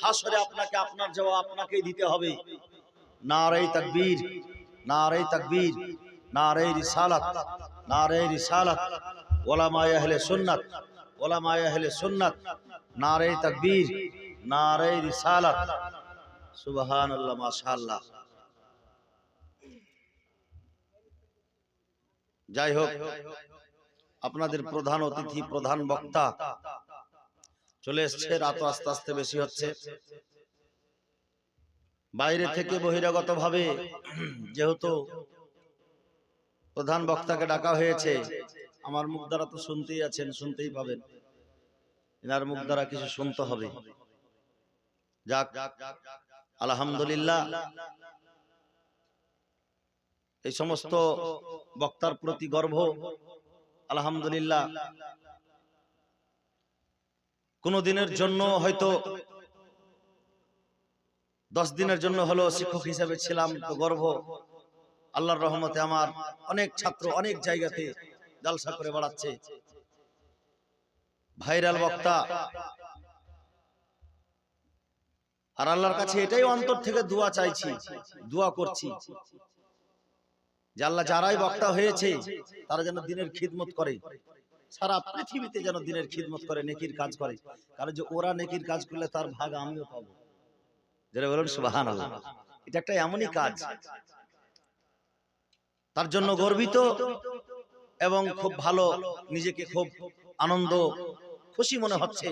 হাসরে আপনাকে আপনার জবাব আপনাকেই দিতে হবে। নারে তাকবীর, নারে তাকবীর, নারে রিসালাত, নারে রিসালাত, উলামায়ে আহলে সুন্নাত, উলামায়ে আহলে সুন্নাত, নারে তাকবীর, নারে রিসালাত। সুবহানাল্লাহ, মাশাআল্লাহ। যাই হোক, আপনাদের প্রধান অতিথি, প্রধান বক্তা চলে এসছে। রাত আস্তে আস্তে বেশি হচ্ছে। বাইরে থেকে বহিরাগত ভাবে যেহেতু প্রধান বক্তাকে ডাকা হয়েছে, আমার মুখ দ্বারা তো শুনতেই আছেন, শুনতেই পাবেন, এনার মুখ দ্বারা কিছু শুনতে হবে। যাক, আলহামদুলিল্লাহ। এই সমস্ত বক্তার প্রতি গর্ব, আলহামদুলিল্লাহ। কোন দিনের জন্য হয়তো 10 দিনের জন্য হলো শিক্ষক হিসেবে ছিলাম, তো গর্ব। আল্লাহর রহমতে আমার অনেক ছাত্র অনেক জায়গাতে জালসা করে বেড়াচ্ছে, ভাইরাল বক্তা। আর আল্লাহর কাছে এটাই অন্তর থেকে দোয়া চাইছি, দোয়া করছি যে আল্লাহ যারাই বক্তা হয়েছে তারা যেন দিনের খিদমত করে, সারা পৃথিবীতে যেন দিনের খিদমত করে, নেকির কাজ করে। কারণ যে ওরা নেকির কাজ করলে তার ভাগ আমিও পাবো। যারা বলুন সুবহানাল্লাহ। এটা একটা এমনই কাজ, তার জন্য গর্বিত এবং খুব ভালো, নিজেকে খুব আনন্দ খুশি মনে হচ্ছে।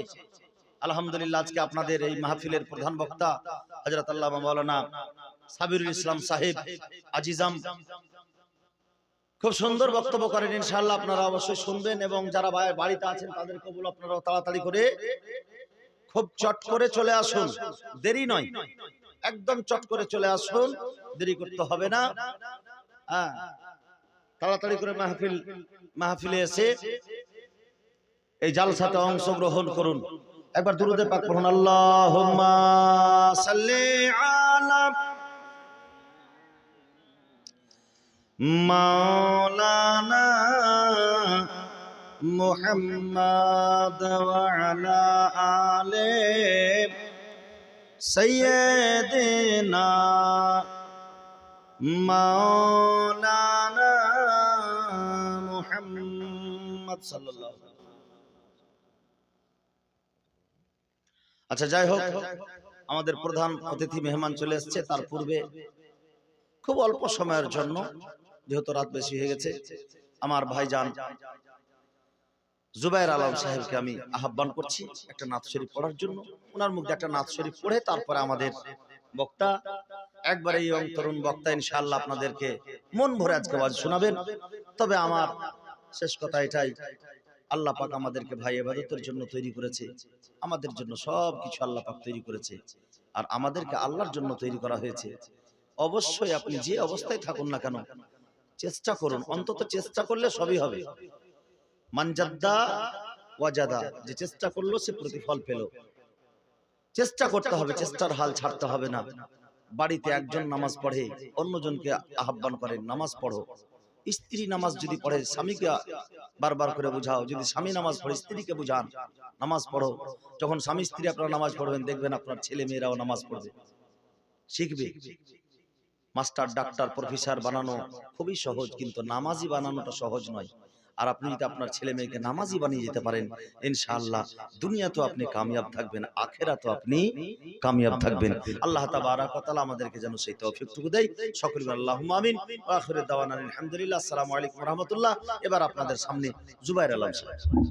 আলহামদুলিল্লাহ। আজকে আপনাদের এই মাহফিলের প্রধান বক্তা হযরত আল্লামা মাওলানা সাবিরুল ইসলাম সাহেব আজিজাম খুব সুন্দর বক্তব্য করেন। ইনশাআল্লাহ আপনারা অবশ্যই শুনবেন, এবং যারা বাড়িতে আছেন তাদেরকে বলবো আপনারা তাড়াতাড়ি করে খুব চট করে চলে আসুন, দেরি নয়, একদম চট করে চলে আসুন, দেরি করতে হবে না। হ্যাঁ, তাড়াতাড়ি করে মাহফিলে এসে এই জালসাতে অংশগ্রহণ করুন। একবার দুরূদে পাক পড়ুন, আল্লাহুম্মা সাল্লি আলা মাওলানা মুহাম্মাদ ওয়া আলা আলি সাইয়্যিদিনা মাওলানা মুহাম্মদ সাল্লাল্লাহু আলাইহি। আচ্ছা, যাই হোক, আমাদের প্রধান অতিথি মেহমান চলে এসেছে। তার পূর্বে খুব অল্প সময়ের জন্য, যেহেতু রাত বেশি হয়ে গেছে, আমার ভাইজান জুবায়ের আলম সাহেবকে আমি আহ্বান করছি একটা নাত শরীফ পড়ার জন্য। ওনার মুখে একটা নাত শরীফ পড়ে তারপরে আমাদের বক্তা, একবারে ইয়ং তরুণ বক্তা, ইনশাআল্লাহ আপনাদেরকে মন ভরে আজকে ওয়াজ শোনাবেন। তবে আমার শেষ কথা এটাই, আল্লাহ পাক আমাদেরকে ভাই ইবাদতের জন্য তৈরি করেছে, আমাদের জন্য সব কিছু আল্লাহ পাক তৈরি করেছে, আর আমাদেরকে আল্লাহর জন্য তৈরি করা হয়েছে। অবশ্যই আপনি যে অবস্থায় থাকুন না কেন চেষ্টা করুন, অন্তত চেষ্টা করলে সবই হবে। মানজাদ্দা ওয়াজাদা, যে চেষ্টা করলো সে প্রতিফল পেল। চেষ্টা করতে হবে, চেষ্টার হাল ছাড়তে হবে না। বাড়িতে একজন নামাজ পড়ে, অন্যজনকে আহ্বান করেন নামাজ পড়ো। স্ত্রী নামাজ যদি পড়ে স্বামীকে বারবার করে বুঝাও, যদি স্বামী নামাজ পড়ে স্ত্রীকে বুঝান নামাজ পড়ো। যখন স্বামী স্ত্রী আপনারা নামাজ পড়বেন, দেখবেন আপনার ছেলে মেয়েরাও নামাজ পড়বে, শিখবে। মাস্টার, ডাক্তার, প্রফেসর বানানো খুবই সহজ, কিন্তু নামাজি বানানোটা সহজ নয়। আর আপনি যদি আপনার ছেলে মেয়েকে নামাজি বানিয়ে যেতে পারেন, ইনশাআল্লাহ দুনিয়াতেও আপনি কামিয়াব থাকবেন, আখিরাতেও আপনি কামিয়াব থাকবেন। আল্লাহ তাবারাক ওয়া তাআলা আমাদেরকে যেন সেই তৌফিকটুকু দেয়। সকলে বলেন আল্লাহুম্মা আমিন। ওয়া আখিরু দাওয়ানা আলহামদুলিল্লাহ। আসসালামু আলাইকুম ওয়া রাহমাতুল্লাহ। এবার আপনাদের সামনে জুবায়ের আলম সাহেব।